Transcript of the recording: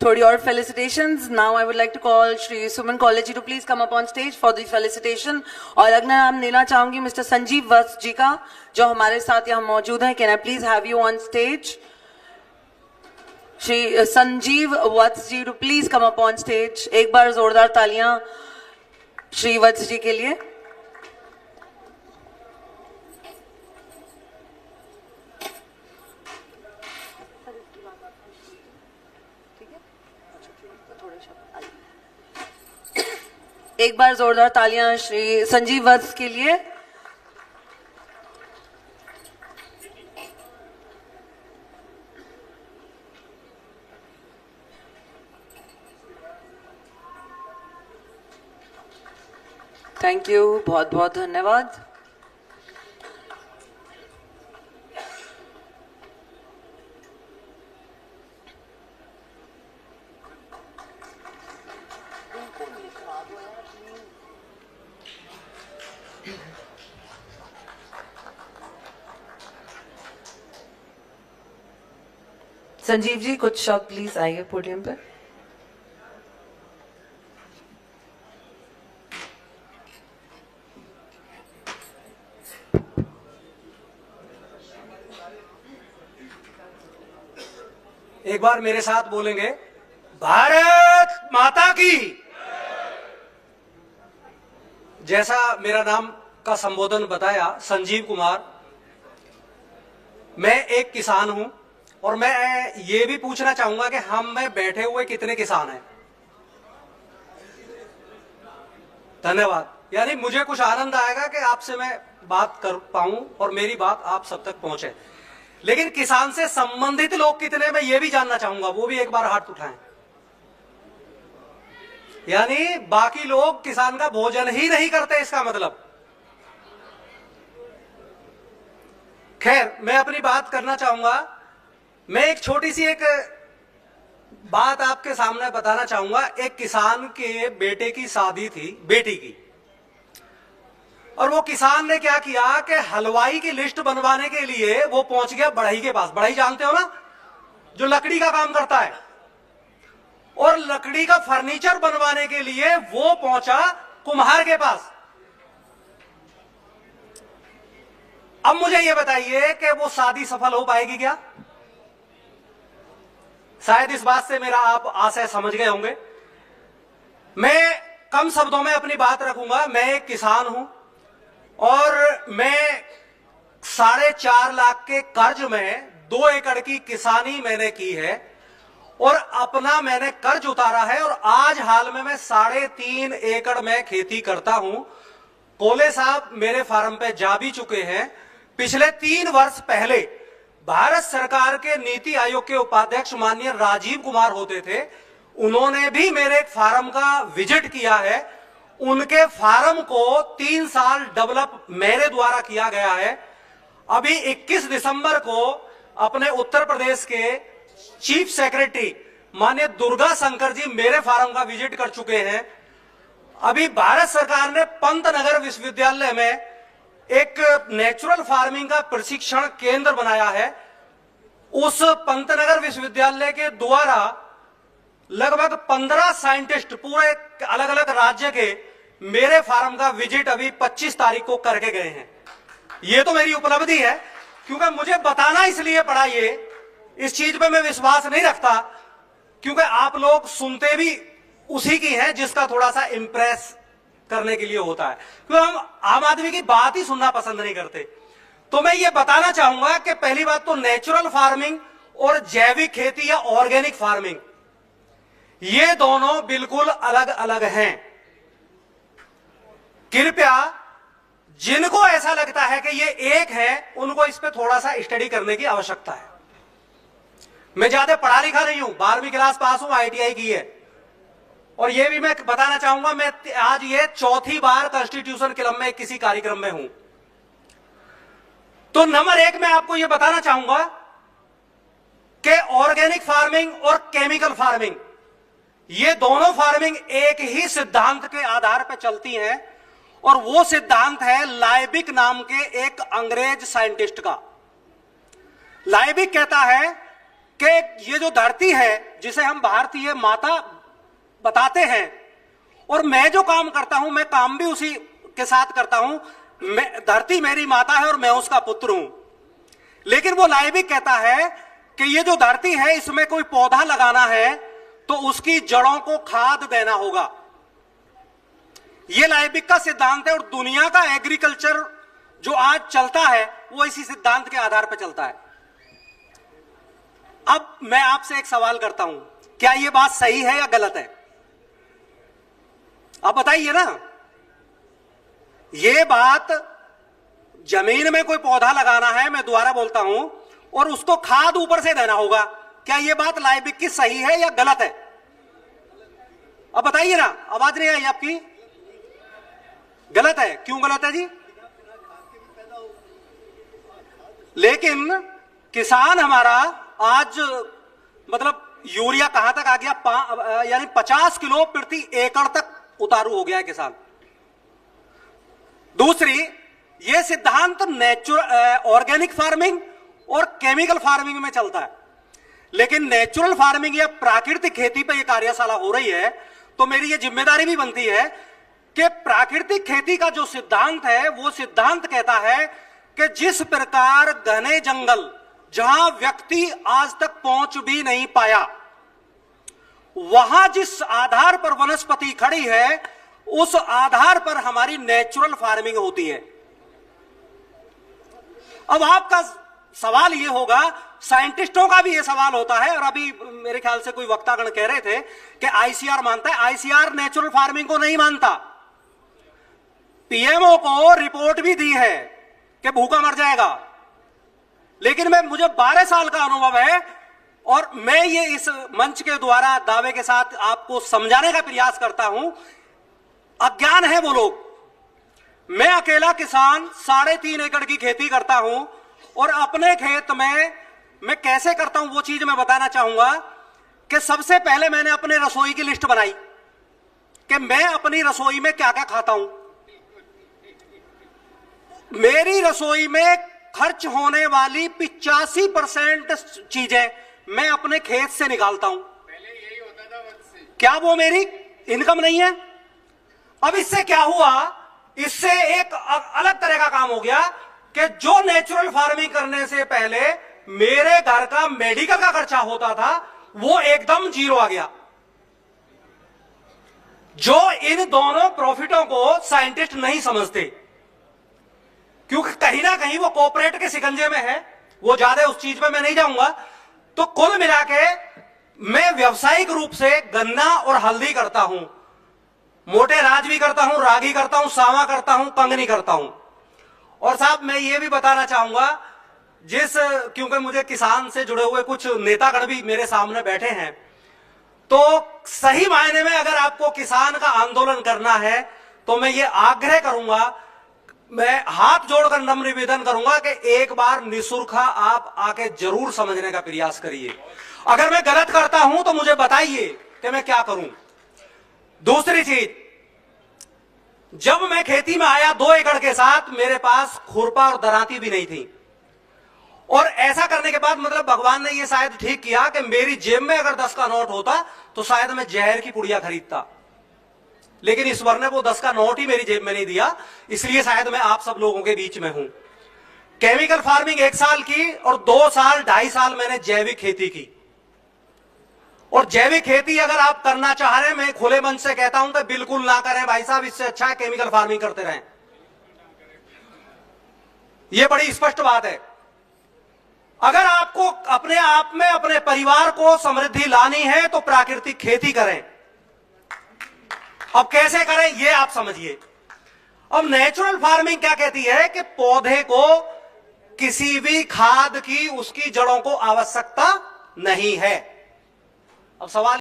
थोड़ी और felicitations. Now I would like to call Shri Suman College to please come up on stage for the felicitation. और अगला नाम लेना चाहूंगी Mr. संजीव वत्स जी का, जो हमारे साथ यहाँ मौजूद हैं. Can I please have you on stage? Shri Sanjeev Vatsa ji to please come up on stage. एक बार जोरदार तालियां श्री वत्स जी के लिए. एक बार जोरदार तालियां श्री संजीव वत्स के लिए. थैंक यू, बहुत बहुत धन्यवाद. संजीव जी कुछ शब्द प्लीज आइए पोडियम पर. एक बार मेरे साथ बोलेंगे, भारत माता की. जैसा मेरा नाम का संबोधन बताया, संजीव कुमार. मैं एक किसान हूं और मैं ये भी पूछना चाहूंगा कि हम में बैठे हुए कितने किसान हैं. धन्यवाद. यानी मुझे कुछ आनंद आएगा कि आपसे मैं बात कर पाऊं और मेरी बात आप सब तक पहुंचे. लेकिन किसान से संबंधित लोग कितने, मैं ये भी जानना चाहूंगा. वो भी एक बार हाथ उठाएं. यानी बाकी लोग किसान का भोजन ही नहीं करते, इसका मतलब. खैर, मैं अपनी बात करना चाहूंगा. मैं एक छोटी सी एक बात आपके सामने बताना चाहूंगा. एक किसान के बेटे की शादी थी, बेटी की. और वो किसान ने क्या किया कि हलवाई की लिस्ट बनवाने के लिए वो पहुंच गया बढ़ई के पास. बढ़ई जानते हो ना, जो लकड़ी का काम करता है. और लकड़ी का फर्नीचर बनवाने के लिए वो पहुंचा कुम्हार के पास. अब मुझे ये बताइए कि वो शादी सफल हो पाएगी क्या? शायद इस बात से मेरा आप आशय समझ गए होंगे. मैं कम शब्दों में अपनी बात रखूंगा. मैं एक किसान हूं और मैं 4.5 लाख के कर्ज में 2 एकड़ की किसानी मैंने की है और अपना मैंने कर्ज उतारा है. और आज हाल में मैं 3.5 एकड़ में खेती करता हूं. कोले साहब मेरे फार्म पे जा भी चुके हैं. पिछले 3 वर्ष पहले भारत सरकार के नीति आयोग के उपाध्यक्ष माननीय राजीव कुमार होते थे. उन्होंने भी मेरे एक फार्म का विजिट किया है. उनके फार्म को 3 साल डेवलप मेरे द्वारा किया गया है. अभी 21 दिसंबर को अपने उत्तर प्रदेश के चीफ सेक्रेटरी माननीय दुर्गा शंकर जी मेरे फार्म का विजिट कर चुके हैं. अभी भारत सरकार ने पंतनगर विश्वविद्यालय में एक नेचुरल फार्मिंग का प्रशिक्षण केंद्र बनाया है. उस पंतनगर विश्वविद्यालय के द्वारा लगभग 15 साइंटिस्ट पूरे अलग अलग राज्य के मेरे फार्म का विजिट अभी 25 तारीख को करके गए हैं. ये तो मेरी उपलब्धि है, क्योंकि मुझे बताना इसलिए पड़ा. ये इस चीज पे मैं विश्वास नहीं रखता, क्योंकि आप लोग सुनते भी उसी की हैं जिसका थोड़ा सा इंप्रेस करने के लिए होता है. क्योंकि हम आम आदमी की बात ही सुनना पसंद नहीं करते. तो मैं ये बताना चाहूंगा कि पहली बात तो नेचुरल फार्मिंग और जैविक खेती या ऑर्गेनिक फार्मिंग, ये दोनों बिल्कुल अलग अलग हैं. कृपया जिनको ऐसा लगता है कि ये एक है, उनको इस पे थोड़ा सा स्टडी करने की आवश्यकता है. मैं ज्यादा पढ़ा लिखा नहीं हूं, 12वीं क्लास पास हूं, ITI की है. और ये भी मैं बताना चाहूंगा, मैं आज ये 4थी बार कॉन्स्टिट्यूशन क्लब में किसी कार्यक्रम में हूं. तो नंबर 1 मैं आपको ये बताना चाहूंगा कि ऑर्गेनिक फार्मिंग और केमिकल फार्मिंग, ये दोनों फार्मिंग एक ही सिद्धांत के आधार पर चलती हैं. और वो सिद्धांत है लाइबिक नाम के एक अंग्रेज साइंटिस्ट का. लाइबिक कहता है कि ये जो धरती है जिसे हम भारतीय माता बताते हैं, और मैं जो काम करता हूं मैं काम भी उसी के साथ करता हूं, धरती मेरी माता है और मैं उसका पुत्र हूं। लेकिन वो लाइबिक कहता है कि ये जो धरती है इसमें कोई पौधा लगाना है तो उसकी जड़ों को खाद देना होगा। ये लाइबिक का सिद्धांत है, और दुनिया का एग्रीकल्चर जो आज चलता है वो इसी सिद्धांत के आधार पर चलता है। अब मैं आपसे एक सवाल करता हूं, क्या यह बात सही है या गलत है? आप बताइए ना। यह बात जमीन में कोई पौधा लगाना है, मैं दोबारा बोलता हूं, और उसको खाद ऊपर से देना होगा, क्या यह बात लाइबिक की सही है या गलत है? अब बताइए ना, आवाज नहीं आई आपकी। गलत है। क्यों गलत है जी? लेकिन किसान हमारा आज मतलब यूरिया कहां तक आ गया, यानी 50 किलो प्रति एकड़ तक उतारू हो गया है किसान। दूसरी, यह सिद्धांत ऑर्गेनिक फार्मिंग और केमिकल फार्मिंग में चलता है, लेकिन नेचुरल फार्मिंग या प्राकृतिक खेती पर यह कार्यशाला हो रही है, तो मेरी यह जिम्मेदारी भी बनती है कि प्राकृतिक खेती का जो सिद्धांत है वो सिद्धांत कहता है कि जिस प्रकार घने जंगल जहां व्यक्ति आज तक पहुंच भी नहीं पाया, वहां जिस आधार पर वनस्पति खड़ी है उस आधार पर हमारी नेचुरल फार्मिंग होती है। अब आपका सवाल यह होगा, साइंटिस्टों का भी यह सवाल होता है, और अभी मेरे ख्याल से कोई वक्तागण कह रहे थे कि आईसीआर मानता है। आईसीआर नेचुरल फार्मिंग को नहीं मानता। पीएमओ को रिपोर्ट भी दी है कि भूखा मर जाएगा, लेकिन मुझे 12 साल का अनुभव है, और मैं ये इस मंच के द्वारा दावे के साथ आपको समझाने का प्रयास करता हूं। अज्ञान है वो लोग। मैं अकेला किसान 3.5 एकड़ की खेती करता हूं, और अपने खेत में मैं कैसे करता हूं वो चीज मैं बताना चाहूंगा कि सबसे पहले मैंने अपने रसोई की लिस्ट बनाई कि मैं अपनी रसोई में क्या क्या खाता हूं। मेरी रसोई में खर्च होने वाली 85% चीजें मैं अपने खेत से निकालता हूं। पहले यही होता था वक्त से। क्या वो मेरी इनकम नहीं है? अब इससे क्या हुआ, इससे एक अलग तरह का काम हो गया कि जो नेचुरल फार्मिंग करने से पहले मेरे घर का मेडिकल का खर्चा होता था वो एकदम जीरो आ गया। जो इन दोनों प्रॉफिटों को साइंटिस्ट नहीं समझते, क्योंकि कहीं ना कहीं वो कॉर्पोरेट के शिकंजे में है। वो ज्यादा उस चीज पे मैं नहीं जाऊंगा। तो कुल मिला के मैं व्यावसायिक रूप से गन्ना और हल्दी करता हूं, मोटे राज भी करता हूं, रागी करता हूं, सावा करता हूं, कंगनी करता हूं। और साहब मैं ये भी बताना चाहूंगा, क्योंकि मुझे किसान से जुड़े हुए कुछ नेतागण भी मेरे सामने बैठे हैं, तो सही मायने में अगर आपको किसान का आंदोलन करना है तो मैं ये आग्रह करूंगा, मैं हाथ जोड़कर नम्र निवेदन करूंगा कि एक बार निसुरखा आप आके जरूर समझने का प्रयास करिए। अगर मैं गलत करता हूं तो मुझे बताइए कि मैं क्या करूं। दूसरी चीज, जब मैं खेती में आया 2 एकड़ के साथ, मेरे पास खुरपा और दराती भी नहीं थी। और ऐसा करने के बाद मतलब भगवान ने यह शायद ठीक किया कि मेरी जेब में अगर 10 का नोट होता तो शायद मैं जहर की पुड़िया खरीदता, लेकिन ईश्वर ने वो 10 का नोट ही मेरी जेब में नहीं दिया, इसलिए शायद मैं आप सब लोगों के बीच में हूं। केमिकल फार्मिंग 1 साल की और 2 साल 2.5 साल मैंने जैविक खेती की। और जैविक खेती अगर आप करना चाह रहे हैं, मैं खुले मन से कहता हूं कि बिल्कुल ना करें भाई साहब, इससे अच्छा है केमिकल फार्मिंग करते रहें। यह बड़ी स्पष्ट बात है। अगर आपको अपने आप में अपने परिवार को समृद्धि लानी है तो प्राकृतिक खेती करें। अब कैसे करें ये आप समझिए। अब नेचुरल फार्मिंग क्या कहती है कि पौधे को किसी भी खाद की उसकी जड़ों को आवश्यकता नहीं है। अब सवाल